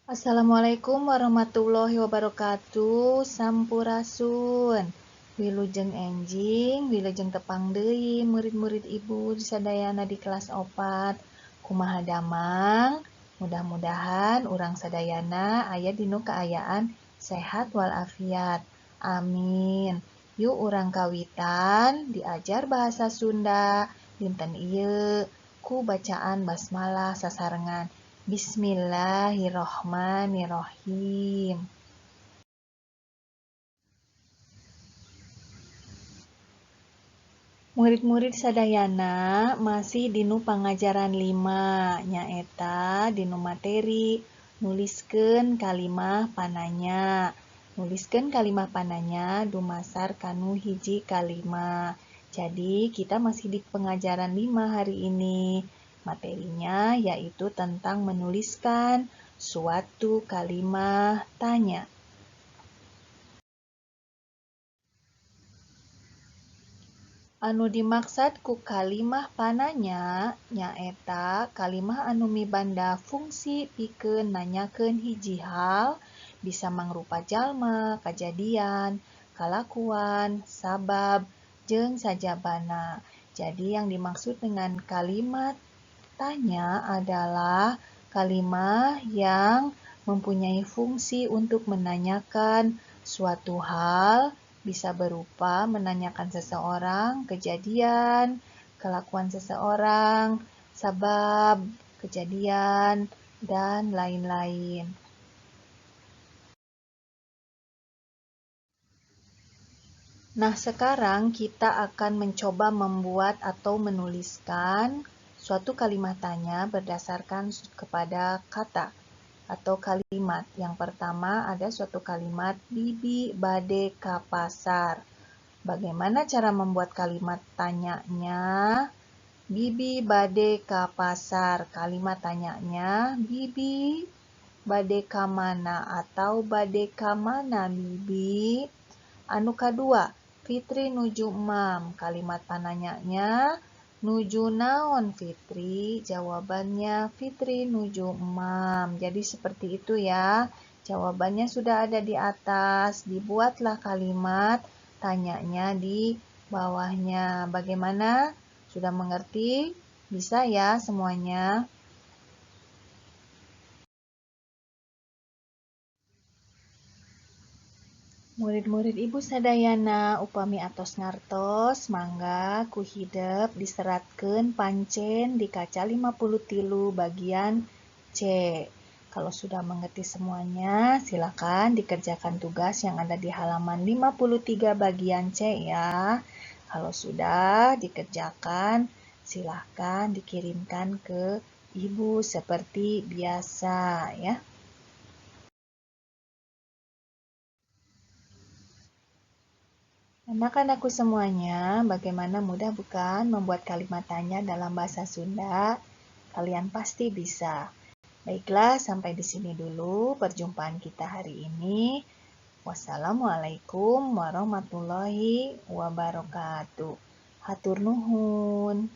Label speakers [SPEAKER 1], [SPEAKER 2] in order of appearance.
[SPEAKER 1] Assalamualaikum warahmatullahi wabarakatuh. Sampurasun. Wilujeng enjing, wilujeng tepang deui murid-murid ibu sadayana di kelas 4. Kumaha damang? Mudah-mudahan urang sadayana aya dinu kaayaan sehat walafiat. Amin. Yuk urang kawitan diajar bahasa Sunda dinten ieu ku bacaan basmalah sasarengan. Bismillahirrohmanirrohim. Murid-murid sadayana masih dinu pangajaran 5, nyaeta dinu materi nuliskeun kalimah pananya. Nuliskeun kalimah pananya dumasar kanu hiji kalimah. Jadi kita masih di pengajaran 5 hari ini. Materinya yaitu tentang menuliskan suatu kalimah tanya. Anu dimaksud ku kalimah pananya nyaeta kalimah anu mibanda fungsi pikeun nanyakeun hiji hal, bisa mangrupa jalma, kajadian, kalakuan, sabab, jeung sajabana. Jadi yang dimaksud dengan kalimat tanya adalah kalimat yang mempunyai fungsi untuk menanyakan suatu hal, bisa berupa menanyakan seseorang, kejadian, kelakuan seseorang, sabab, kejadian, dan lain-lain. Nah, sekarang kita akan mencoba membuat atau menuliskan suatu kalimat tanya berdasarkan kepada kata atau kalimat. Yang pertama ada suatu kalimat bibi bade ka pasar. Bagaimana cara membuat kalimat tanyanya? Bibi bade ka pasar. Kalimat tanyanya bibi bade ka mana atau bade ka mana bibi? Anu kadua, Fitri nuju Mam. Kalimat pananyanya, nuju naon Fitri? Jawabannya Fitri nuju Mam. Jadi seperti itu ya. Jawabannya sudah ada di atas. Dibuatlah kalimat tanyanya di bawahnya. Bagaimana? Sudah mengerti? Bisa ya semuanya? Murid-murid ibu sadayana upami atos ngartos mangga ku hidep diseratkeun pancen di kaca 53 bagian C. Kalau sudah mengerti semuanya, silakan dikerjakan tugas yang ada di halaman 53 bagian C ya. Kalau sudah dikerjakan, silakan dikirimkan ke ibu seperti biasa ya. Anak-anakku semuanya, bagaimana mudah bukan membuat kalimat tanya dalam bahasa Sunda? Kalian pasti bisa. Baiklah, sampai di sini dulu perjumpaan kita hari ini. Wassalamualaikum warahmatullahi wabarakatuh. Hatur nuhun.